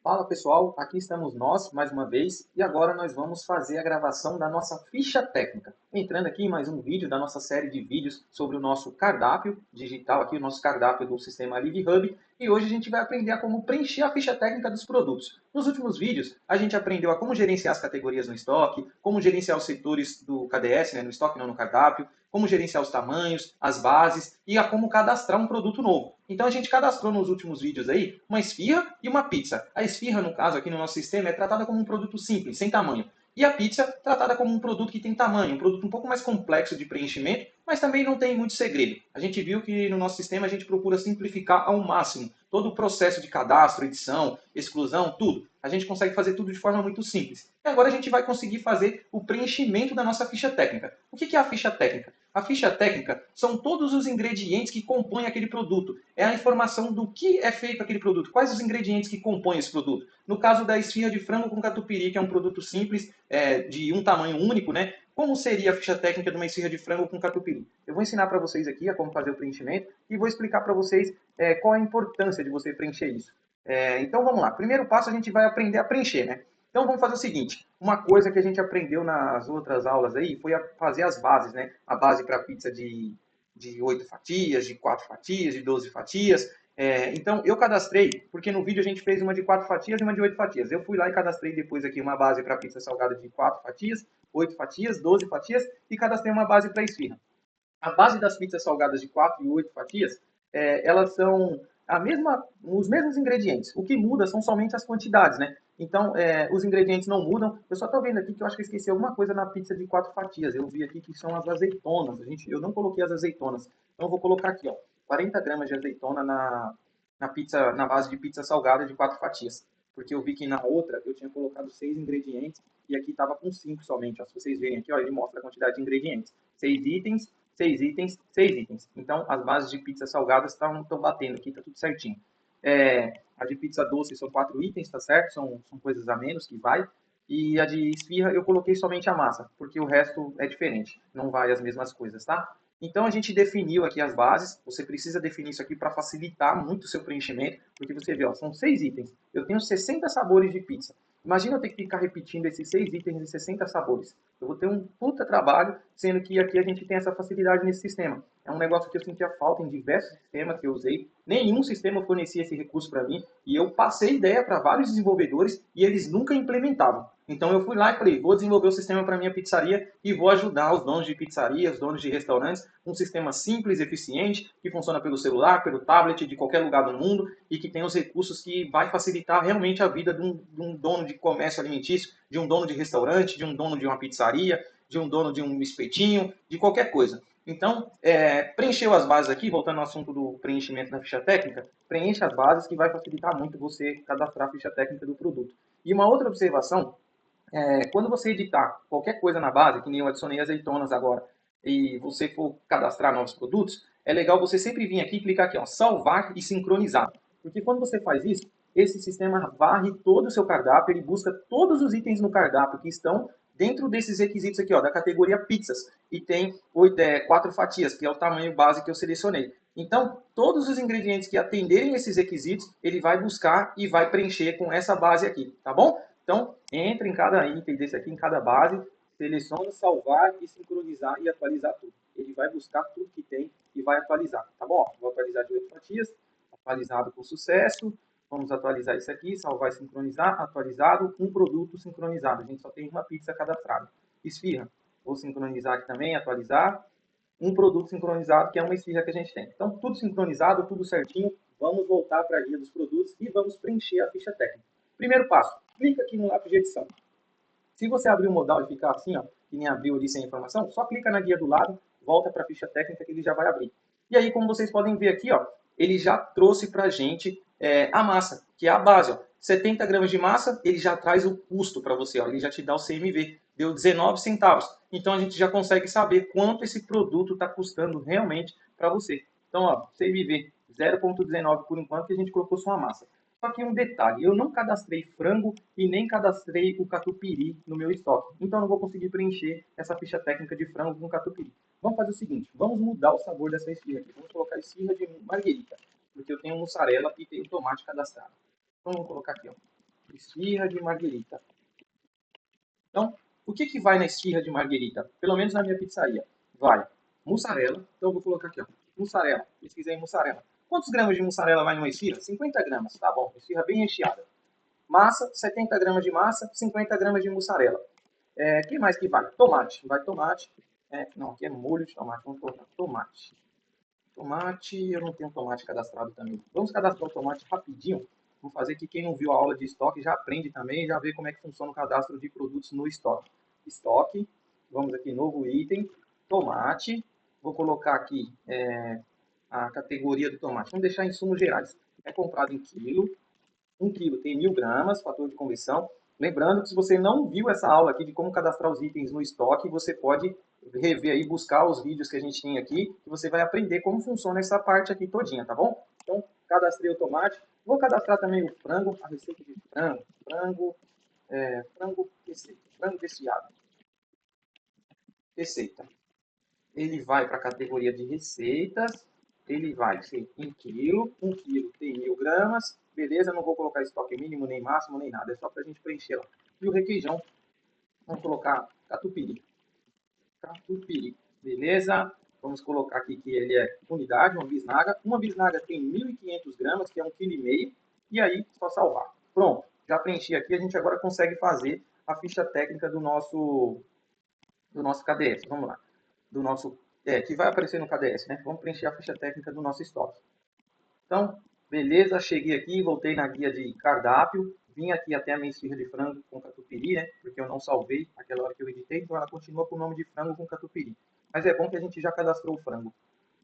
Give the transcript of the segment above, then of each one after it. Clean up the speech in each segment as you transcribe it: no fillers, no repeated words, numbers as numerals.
Fala pessoal, aqui estamos nós mais uma vez e agora nós vamos fazer a gravação da nossa ficha técnica. Entrando aqui em mais um vídeo da nossa série de vídeos sobre o nosso cardápio digital, aqui o nosso cardápio do sistema LiveHub, e hoje a gente vai aprender a como preencher a ficha técnica dos produtos. Nos últimos vídeos a gente aprendeu a como gerenciar as categorias no estoque, como gerenciar os setores do KDS, no estoque não no cardápio, como gerenciar os tamanhos, as bases e a como cadastrar um produto novo. Então a gente cadastrou nos últimos vídeos aí uma esfirra e uma pizza. A esfirra, no caso aqui no nosso sistema, é tratada como um produto simples, sem tamanho. E a pizza tratada como um produto que tem tamanho, um produto um pouco mais complexo de preenchimento, mas também não tem muito segredo. A gente viu que no nosso sistema a gente procura simplificar ao máximo todo o processo de cadastro, edição, exclusão, tudo. A gente consegue fazer tudo de forma muito simples. E agora a gente vai conseguir fazer o preenchimento da nossa ficha técnica. O que é a ficha técnica? A ficha técnica são todos os ingredientes que compõem aquele produto. É a informação do que é feito aquele produto, quais os ingredientes que compõem esse produto. No caso da esfirra de frango com catupiry, que é um produto simples, de um tamanho único, né? Como seria a ficha técnica de uma esfirra de frango com catupiry? Eu vou ensinar para vocês aqui a como fazer o preenchimento e vou explicar para vocês qual a importância de você preencher isso. Então vamos lá. Primeiro passo a gente vai aprender a preencher, né? Então vamos fazer o seguinte, uma coisa que a gente aprendeu nas outras aulas aí foi a fazer as bases, né? A base para pizza de 8 fatias, de 4 fatias, de 12 fatias. Então eu cadastrei, porque no vídeo a gente fez uma de 4 fatias e uma de 8 fatias. Eu fui lá e cadastrei depois aqui uma base para pizza salgada de 4 fatias, 8 fatias, 12 fatias e cadastrei uma base para esfirra. A base das pizzas salgadas de 4 e 8 fatias, elas são os mesmos ingredientes. O que muda são somente as quantidades, né? Então, os ingredientes não mudam. Eu só estou vendo aqui que eu acho que eu esqueci alguma coisa na pizza de 4 fatias. Eu vi aqui que são as azeitonas. Eu não coloquei as azeitonas. Então, eu vou colocar aqui, ó, 40 gramas de azeitona na base de pizza salgada de 4 fatias. Porque eu vi que na outra eu tinha colocado 6 ingredientes e aqui estava com 5 somente. Ó. Se vocês verem aqui, ó, ele mostra a quantidade de ingredientes. 6 itens, 6 itens, 6 itens. Então, as bases de pizza salgadas estão batendo aqui, está tudo certinho. A de pizza doce são 4 itens, tá certo? São coisas a menos que vai. E a de esfirra eu coloquei somente a massa, porque o resto é diferente, não vai as mesmas coisas, tá? Então a gente definiu aqui as bases, você precisa definir isso aqui para facilitar muito o seu preenchimento, porque você vê, ó, são 6 itens, eu tenho 60 sabores de pizza. Imagina eu ter que ficar repetindo esses 6 itens e 60 sabores. Eu vou ter um puta trabalho, sendo que aqui a gente tem essa facilidade nesse sistema. É um negócio que eu sentia falta em diversos sistemas que eu usei. Nenhum sistema fornecia esse recurso para mim e eu passei ideia para vários desenvolvedores e eles nunca implementavam. Então eu fui lá e falei, vou desenvolver o sistema para minha pizzaria e vou ajudar os donos de pizzaria, os donos de restaurantes, um sistema simples, eficiente, que funciona pelo celular, pelo tablet, de qualquer lugar do mundo e que tem os recursos que vai facilitar realmente a vida de um dono de comércio alimentício, de um dono de restaurante, de um dono de uma pizzaria, de um dono de um espetinho, de qualquer coisa. Então, preencheu as bases aqui, voltando ao assunto do preenchimento da ficha técnica, preencha as bases que vai facilitar muito você cadastrar a ficha técnica do produto. E uma outra observação, quando você editar qualquer coisa na base, que nem eu adicionei azeitonas agora, e você for cadastrar novos produtos, é legal você sempre vir aqui e clicar aqui, ó, salvar e sincronizar. Porque quando você faz isso, esse sistema varre todo o seu cardápio, ele busca todos os itens no cardápio que estão dentro desses requisitos aqui, ó, da categoria pizzas. E tem 4 fatias, que é o tamanho base que eu selecionei. Então, todos os ingredientes que atenderem esses requisitos, ele vai buscar e vai preencher com essa base aqui, tá bom? Então, entra em cada item desse aqui, em cada base, seleciona, salvar e sincronizar e atualizar tudo. Ele vai buscar tudo que tem e vai atualizar, tá bom? Vou atualizar de 8 fatias, atualizado com sucesso. Vamos atualizar isso aqui, salvar e sincronizar, atualizado, um produto sincronizado. A gente só tem uma pizza cadastrada. Esfirra, vou sincronizar aqui também, atualizar. Um produto sincronizado, que é uma esfirra que a gente tem. Então, tudo sincronizado, tudo certinho. Vamos voltar para a guia dos produtos e vamos preencher a ficha técnica. Primeiro passo, clica aqui no lápis de edição. Se você abrir o modal e ficar assim, ó, que nem abriu ali sem informação, só clica na guia do lado, volta para a ficha técnica que ele já vai abrir. E aí, como vocês podem ver aqui, ó, ele já trouxe para a gente a massa, que é a base. Ó. 70 gramas de massa, ele já traz o custo para você, ó, ele já te dá o CMV, deu 19 centavos. Então, a gente já consegue saber quanto esse produto está custando realmente para você. Então, ó, CMV 0,19 por enquanto, que a gente colocou só a massa. Só que um detalhe, eu não cadastrei frango e nem cadastrei o catupiry no meu estoque. Então eu não vou conseguir preencher essa ficha técnica de frango com catupiry. Vamos fazer o seguinte, vamos mudar o sabor dessa esfirra aqui. Vamos colocar esfirra de marguerita, porque eu tenho mussarela e tenho tomate cadastrado. Então vamos colocar aqui, ó. esfirra de marguerita. Então, o que vai na esfirra de marguerita? Pelo menos na minha pizzaria. Vai mussarela. Então, eu vou colocar aqui, ó. Mussarela. Pesquisei mussarela. Quantos gramas de mussarela vai numa esfirra? 50 gramas. Tá bom. Esfirra bem recheada. Massa, 70 gramas de massa, 50 gramas de mussarela. O que mais que vai? Tomate. Vai tomate. Não, aqui é molho de tomate. Vamos colocar tomate. Tomate, eu não tenho tomate cadastrado também. Vamos cadastrar o tomate rapidinho. Vou fazer que quem não viu a aula de estoque já aprende também, já vê como é que funciona o cadastro de produtos no estoque. Estoque, vamos aqui, novo item, tomate. Vou colocar aqui a categoria do tomate. Vamos deixar em insumos gerais. É comprado em quilo. 1 quilo tem 1000 gramas, fator de conversão. Lembrando que se você não viu essa aula aqui de como cadastrar os itens no estoque, você pode rever aí, buscar os vídeos que a gente tem aqui, que você vai aprender como funciona essa parte aqui todinha, tá bom? Então, cadastrei o tomate. Vou cadastrar também o frango, a receita de frango desfiado. Receita. Ele vai para a categoria de receitas, ele vai ser em quilo, 1 quilo tem 1000 gramas, beleza, não vou colocar estoque mínimo, nem máximo, nem nada, é só para a gente preencher lá. E o requeijão, vamos colocar catupiry. Catupiry, beleza? Vamos colocar aqui que ele é unidade, uma bisnaga. Uma bisnaga tem 1.500 gramas, que é 1,5 kg, e aí só salvar. Pronto, já preenchi aqui, a gente agora consegue fazer a ficha técnica do nosso KDS, vamos lá. Do nosso, que vai aparecer no KDS, né? Vamos preencher a ficha técnica do nosso estoque. Então, beleza, cheguei aqui, voltei na guia de cardápio, vim aqui até a minha esfirra de frango com catupiry, né? Porque eu não salvei aquela hora que eu editei, então ela continua com o nome de frango com catupiry. Mas é bom que a gente já cadastrou o frango.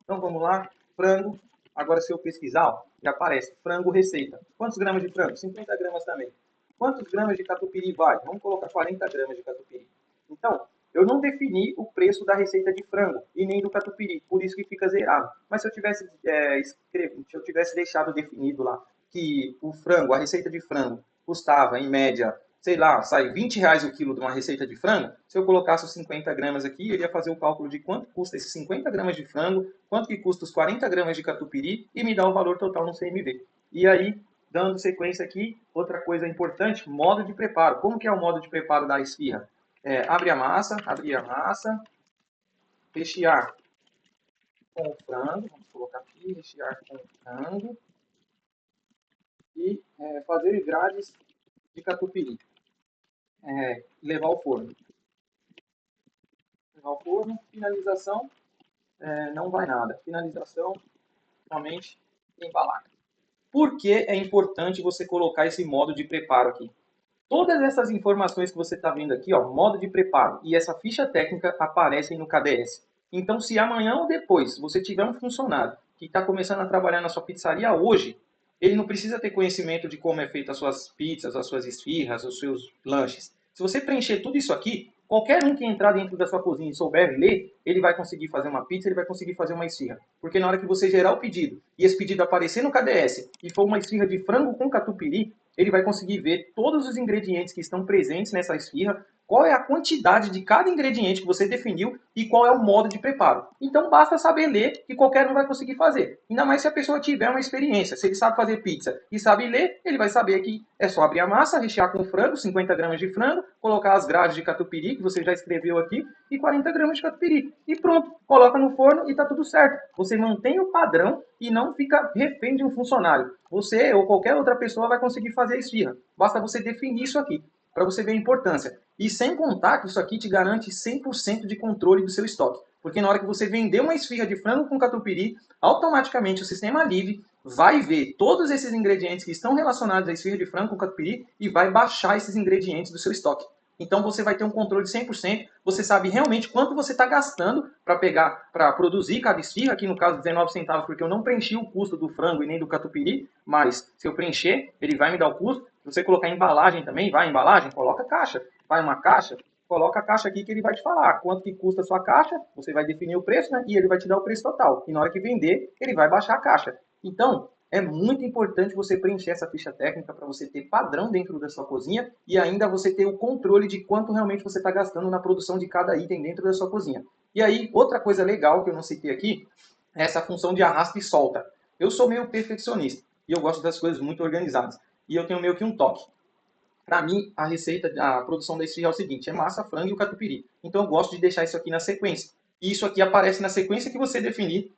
Então vamos lá, frango. Agora se eu pesquisar, ó, já aparece frango receita. Quantos gramas de frango? 50 gramas também. Quantos gramas de catupiry vai? Vamos colocar 40 gramas de catupiry. Então, eu não defini o preço da receita de frango e nem do catupiry, por isso que fica zerado. Mas se eu tivesse deixado definido lá que o frango, a receita de frango, custava em média, sei lá, sai R$ 20 o quilo de uma receita de frango, se eu colocasse os 50 gramas aqui, ele ia fazer o cálculo de quanto custa esses 50 gramas de frango, quanto que custa os 40 gramas de catupiry e me dá o valor total no CMV. E aí, dando sequência aqui, outra coisa importante, modo de preparo. Como que é o modo de preparo da esfirra? Abrir a massa, rechear com o frango, vamos colocar aqui, rechear com o frango e fazer grades de catupiry. Levar ao forno. Levar ao forno, finalização, não vai nada. Finalização, somente embalar. Por que é importante você colocar esse modo de preparo aqui? Todas essas informações que você está vendo aqui, ó, modo de preparo e essa ficha técnica aparecem no KDS. Então, se amanhã ou depois você tiver um funcionário que está começando a trabalhar na sua pizzaria hoje, ele não precisa ter conhecimento de como é feita as suas pizzas, as suas esfirras, os seus lanches. Se você preencher tudo isso aqui, qualquer um que entrar dentro da sua cozinha e souber ler, ele vai conseguir fazer uma pizza, ele vai conseguir fazer uma esfirra. Porque na hora que você gerar o pedido e esse pedido aparecer no KDS e for uma esfirra de frango com catupiry, ele vai conseguir ver todos os ingredientes que estão presentes nessa esfirra, qual é a quantidade de cada ingrediente que você definiu e qual é o modo de preparo. Então basta saber ler que qualquer um vai conseguir fazer. Ainda mais se a pessoa tiver uma experiência. Se ele sabe fazer pizza e sabe ler, ele vai saber que é só abrir a massa, rechear com frango, 50 gramas de frango, colocar as grades de catupiry, que você já escreveu aqui, e 40 gramas de catupiry. E pronto, coloca no forno e está tudo certo. Você mantém o padrão e não fica refém de um funcionário. Você ou qualquer outra pessoa vai conseguir fazer a esfirra. Basta você definir isso aqui, para você ver a importância. E sem contar que isso aqui te garante 100% de controle do seu estoque. Porque na hora que você vender uma esfirra de frango com catupiry, automaticamente o sistema livre vai ver todos esses ingredientes que estão relacionados à esfirra de frango com catupiry e vai baixar esses ingredientes do seu estoque. Então você vai ter um controle de 100%, você sabe realmente quanto você está gastando para produzir cada esfirra, aqui no caso 19 centavos, porque eu não preenchi o custo do frango e nem do catupiry, mas se eu preencher, ele vai me dar o custo. Se você colocar embalagem também, vai embalagem, coloca caixa. Vai uma caixa, coloca a caixa aqui que ele vai te falar quanto que custa a sua caixa, você vai definir o preço, né? E ele vai te dar o preço total. E na hora que vender, ele vai baixar a caixa. Então, é muito importante você preencher essa ficha técnica para você ter padrão dentro da sua cozinha e ainda você ter o controle de quanto realmente você está gastando na produção de cada item dentro da sua cozinha. E aí, outra coisa legal que eu não citei aqui é essa função de arrasta e solta. Eu sou meio perfeccionista e eu gosto das coisas muito organizadas. E eu tenho meio que um toque. Para mim, a receita, a produção da esfirra é o seguinte, é massa, frango e o catupiry. Então eu gosto de deixar isso aqui na sequência. E isso aqui aparece na sequência que você definir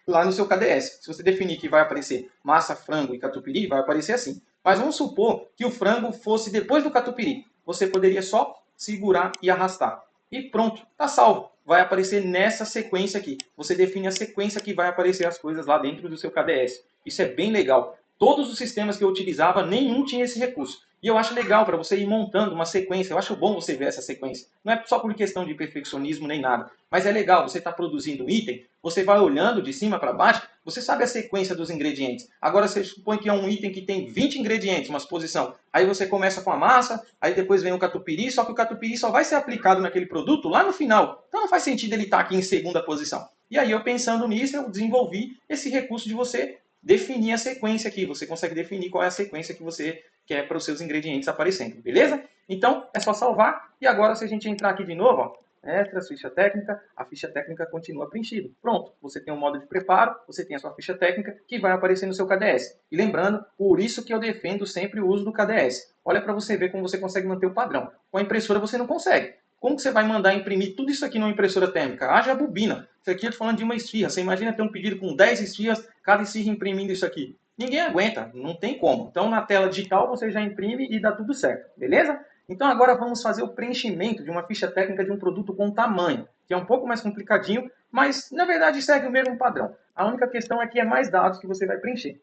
lá no seu KDS. Se você definir que vai aparecer massa, frango e catupiry, vai aparecer assim. Mas vamos supor que o frango fosse depois do catupiry. Você poderia só segurar e arrastar. E pronto, está salvo. Vai aparecer nessa sequência aqui. Você define a sequência que vai aparecer as coisas lá dentro do seu KDS. Isso é bem legal. Todos os sistemas que eu utilizava, nenhum tinha esse recurso. E eu acho legal para você ir montando uma sequência. Eu acho bom você ver essa sequência. Não é só por questão de perfeccionismo nem nada. Mas é legal, você está produzindo um item, você vai olhando de cima para baixo, você sabe a sequência dos ingredientes. Agora você supõe que é um item que tem 20 ingredientes, uma exposição. Aí você começa com a massa, aí depois vem o catupiry, só que o catupiry só vai ser aplicado naquele produto lá no final. Então não faz sentido ele estar aqui em segunda posição. E aí eu pensando nisso, eu desenvolvi esse recurso de você definir a sequência aqui. Você consegue definir qual é a sequência que você quer para os seus ingredientes aparecendo, beleza? Então é só salvar. E agora se a gente entrar aqui de novo, ó, extras, ficha técnica, a ficha técnica continua preenchida. Pronto, você tem um modo de preparo, você tem a sua ficha técnica que vai aparecer no seu KDS. E lembrando, por isso que eu defendo sempre o uso do KDS. Olha para você ver como você consegue manter o padrão. Com a impressora você não consegue. Como que você vai mandar imprimir tudo isso aqui numa impressora térmica? Haja bobina. Isso aqui eu estou falando de uma esfirra. Você imagina ter um pedido com 10 esfirras, cada esfirra imprimindo isso aqui. Ninguém aguenta, não tem como. Então na tela digital você já imprime e dá tudo certo, beleza? Então agora vamos fazer o preenchimento de uma ficha técnica de um produto com tamanho, que é um pouco mais complicadinho, mas na verdade segue o mesmo padrão. A única questão é que é mais dados que você vai preencher.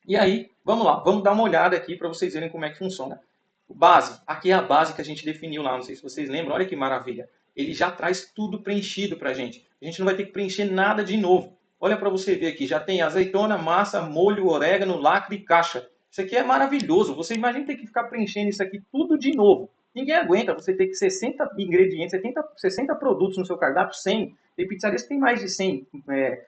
E aí, vamos lá, vamos dar uma olhada aqui para vocês verem como é que funciona. Base, aqui é a base que a gente definiu lá, não sei se vocês lembram, olha que maravilha. Ele já traz tudo preenchido para a gente. A gente não vai ter que preencher nada de novo. Olha para você ver aqui, já tem azeitona, massa, molho, orégano, lacre e caixa. Isso aqui é maravilhoso. Você imagina ter que ficar preenchendo isso aqui tudo de novo. Ninguém aguenta você ter que 60 ingredientes, 60 produtos no seu cardápio, 100. Tem pizzarias que tem mais de 100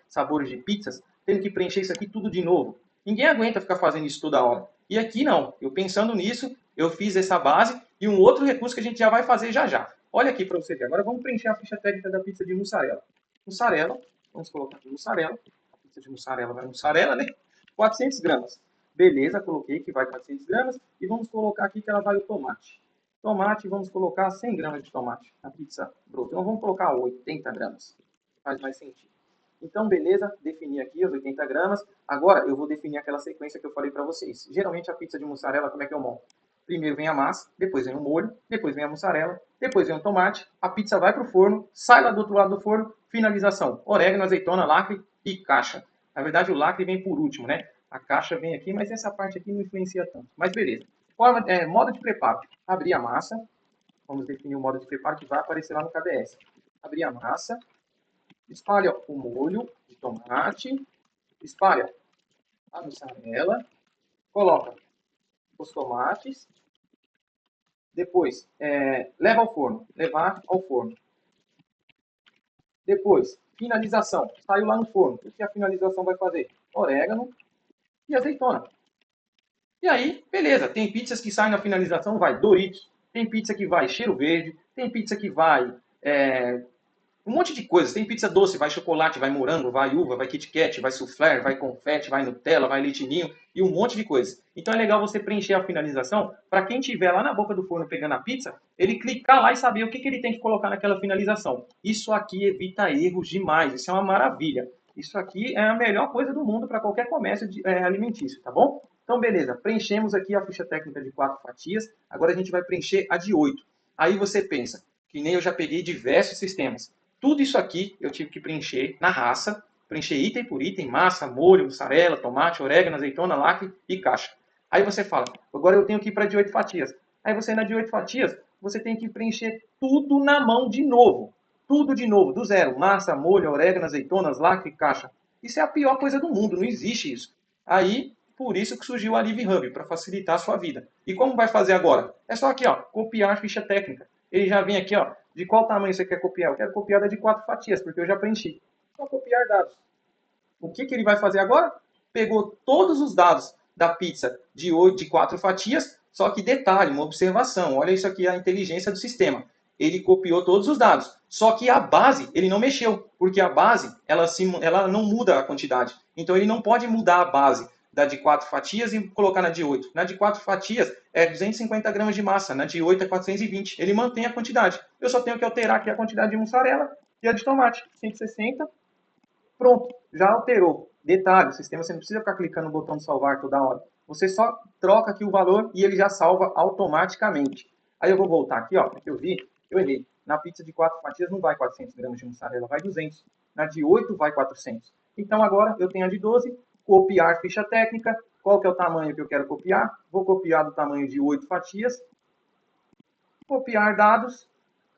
sabores de pizzas, tendo que preencher isso aqui tudo de novo. Ninguém aguenta ficar fazendo isso toda hora. E aqui não. Eu pensando nisso, eu fiz essa base e um outro recurso que a gente já vai fazer já já. Olha aqui para você ver. Agora vamos preencher a ficha técnica da pizza de mussarela. Mussarela, vamos colocar aqui mussarela. A pizza de mussarela vai mussarela, né? 400 gramas. Beleza, coloquei que vai 400 gramas. E vamos colocar aqui que ela vai o tomate. Tomate, vamos colocar 100 gramas de tomate na pizza bruta. Então vamos colocar 80 gramas. Faz mais sentido. Então, beleza, defini aqui as 80 gramas. Agora eu vou definir aquela sequência que eu falei para vocês. Geralmente a pizza de mussarela, como é que eu monto? Primeiro vem a massa, depois vem o molho, depois vem a mussarela, depois vem o tomate, a pizza vai para o forno, sai lá do outro lado do forno, finalização. Orégano, azeitona, lacre e caixa. Na verdade o lacre vem por último, né? A caixa vem aqui, mas essa parte aqui não influencia tanto. Mas beleza. Modo de preparo. Abrir a massa. Vamos definir o modo de preparo que vai aparecer lá no KDS. Abrir a massa. Espalha o molho de tomate, espalha a mussarela, coloca os tomates, depois leva ao forno, levar ao forno. Depois, finalização, saiu lá no forno. O que a finalização vai fazer? Orégano e azeitona. E aí, beleza, tem pizzas que saem na finalização, vai Doritos, tem pizza que vai cheiro verde, tem pizza que vai um monte de coisas. Tem pizza doce, vai chocolate, vai morango, vai uva, vai Kit Kat, vai soufflé, vai confete, vai Nutella, vai leitinho e um monte de coisas. Então é legal você preencher a finalização para quem estiver lá na boca do forno pegando a pizza, ele clicar lá e saber o que ele tem que colocar naquela finalização. Isso aqui evita erros demais, isso é uma maravilha. Isso aqui é a melhor coisa do mundo para qualquer comércio alimentício, tá bom? Então beleza, preenchemos aqui a ficha técnica de 4 fatias, agora a gente vai preencher a de 8. Aí você pensa, que nem eu já peguei diversos sistemas. Tudo isso aqui eu tive que preencher na raça, preencher item por item, massa, molho, mussarela, tomate, orégano, azeitona, lacre e caixa. Aí você fala, agora eu tenho que ir para de 8 fatias. Aí você na de 8 fatias, você tem que preencher tudo na mão de novo. Tudo de novo, do zero. Massa, molho, orégano, azeitonas, lacre e caixa. Isso é a pior coisa do mundo, não existe isso. Aí, por isso que surgiu a Live Hub, para facilitar a sua vida. E como vai fazer agora? É só aqui, ó, copiar a ficha técnica. Ele já vem aqui, ó, de qual tamanho você quer copiar? Eu quero copiar da de 4 fatias, porque eu já preenchi. Só copiar dados. O que ele vai fazer agora? Pegou todos os dados da pizza de 4 fatias, só que detalhe, uma observação. Olha isso aqui, a inteligência do sistema. Ele copiou todos os dados. Só que a base, ele não mexeu, porque a base, ela não muda a quantidade. Então, ele não pode mudar a base. da de 4 fatias e colocar na de 8. Na de 4 fatias é 250 gramas de massa, na de 8 é 420. Ele mantém a quantidade. Eu só tenho que alterar aqui a quantidade de mussarela e a de tomate. 160, pronto, já alterou. Detalhe, o sistema você não precisa ficar clicando no botão de salvar toda hora. Você só troca aqui o valor e ele já salva automaticamente. Aí eu vou voltar aqui, ó, porque eu errei. Na pizza de 4 fatias não vai 400 gramas de mussarela, vai 200. Na de 8 vai 400. Então agora eu tenho a de 12, copiar ficha técnica. Qual que é o tamanho que eu quero copiar? Vou copiar do tamanho de 8 fatias. Copiar dados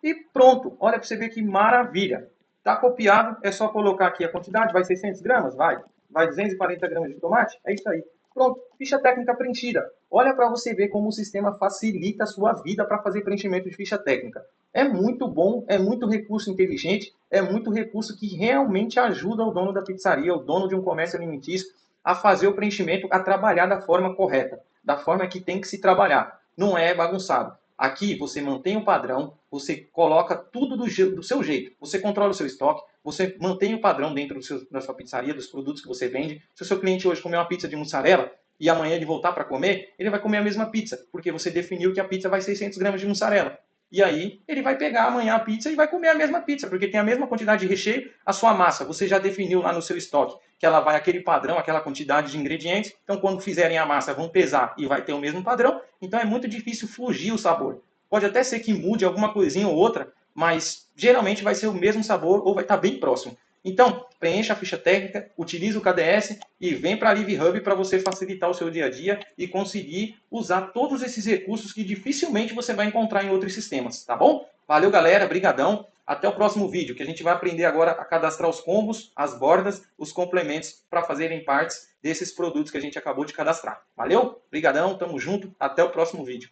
e pronto. Olha para você ver que maravilha. Está copiado, é só colocar aqui a quantidade. Vai 600 gramas? Vai. Vai 240 gramas de tomate? É isso aí. Pronto, ficha técnica preenchida. Olha para você ver como o sistema facilita a sua vida para fazer preenchimento de ficha técnica. É muito bom, é muito recurso inteligente, é muito recurso que realmente ajuda o dono da pizzaria, o dono de um comércio alimentício, a fazer o preenchimento, a trabalhar da forma correta, da forma que tem que se trabalhar. Não é bagunçado. Aqui você mantém o padrão, você coloca tudo do seu jeito. Você controla o seu estoque, você mantém o padrão dentro da sua pizzaria, dos produtos que você vende. Se o seu cliente hoje comer uma pizza de mussarela e amanhã ele voltar para comer, ele vai comer a mesma pizza, porque você definiu que a pizza vai 600 gramas de mussarela. E aí ele vai pegar amanhã a pizza e vai comer a mesma pizza, porque tem a mesma quantidade de recheio, a sua massa, você já definiu lá no seu estoque que ela vai aquele padrão, aquela quantidade de ingredientes. Então, quando fizerem a massa, vão pesar e vai ter o mesmo padrão. Então, é muito difícil fugir o sabor. Pode até ser que mude alguma coisinha ou outra, mas geralmente vai ser o mesmo sabor ou vai estar bem próximo. Então, preencha a ficha técnica, utilize o KDS e vem para a Live Hub para você facilitar o seu dia a dia e conseguir usar todos esses recursos que dificilmente você vai encontrar em outros sistemas, tá bom? Valeu, galera, brigadão. Até o próximo vídeo, que a gente vai aprender agora a cadastrar os combos, as bordas, os complementos para fazerem partes desses produtos que a gente acabou de cadastrar. Valeu? Brigadão, tamo junto, até o próximo vídeo.